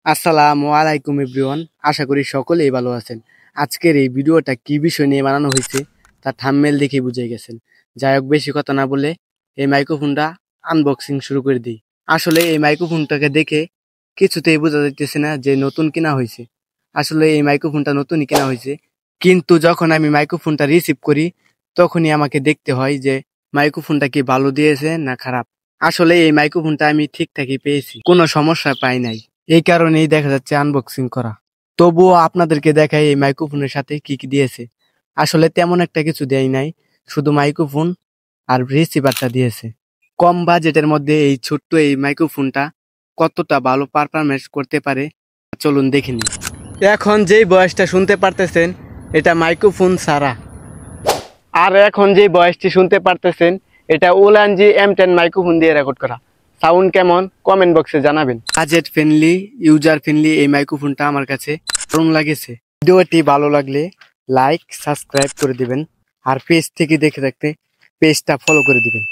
আসসালামু আলাইকুম এভরিওয়ান, আশা করি সকলেই ভালো আছেন। আজকের এই ভিডিওটা কি বিষয় নিয়ে বানানো হয়েছে তা থাম্বনেল দেখে বুঝে গেছেন। যাই হোক, বেশি কথা না বলে এই মাইক্রোফোনটা আনবক্সিং শুরু করে দিই। আসলে এই মাইক্রোফোনটাকে দেখে কিছুতেই বোঝা যাইতেছে না যে নতুন কেনা হয়েছে। আসলে এই মাইক্রোফোনটা নতুনই কেনা হয়েছে, কিন্তু যখন আমি মাইক্রোফোনটা রিসিভ করি তখনই আমাকে দেখতে হয় যে মাইক্রোফোনটা কি ভালো দিয়েছে না খারাপ। আসলে এই মাইক্রোফোনটা আমি ঠিকঠাকই পেয়েছি, কোনো সমস্যা পাই নাই। এই কারণেই দেখা যাচ্ছে আনবক্সিং করা। তবুও আপনাদেরকে দেখাই এই মাইক্রোফোনের সাথে কি কি দিয়েছে। আসলে তেমন একটা কিছু দেয় নাই, শুধু মাইক্রোফোন আর রিসিভারটা দিয়েছে। কম বাজেটের মধ্যে এই ছোট্ট এই মাইক্রোফোনটা কতটা ভালো পারফরমেন্স করতে পারে চলুন দেখে নিই। এখন যেই ভয়েসটা শুনতে পারতেছেন এটা মাইক্রোফোন ছাড়া, আর এখন যে ভয়েসটি শুনতে পারতেছেন এটা ওলানজি M10 মাইক্রোফোন দিয়ে রেকর্ড করা। সাউন্ড কেমন কমেন্ট বক্সে জানাবেন। বাজেট ফ্রেন্ডলি, ইউজার ফ্রেন্ডলি এই মাইক্রোফোনটা আমার কাছে দারুণ লাগেছে। ভিডিওটি ভালো লাগলে লাইক সাবস্ক্রাইব করে দিবেন, আর পেজ থেকে দেখে থাকতে পেজটা ফলো করে দিবেন।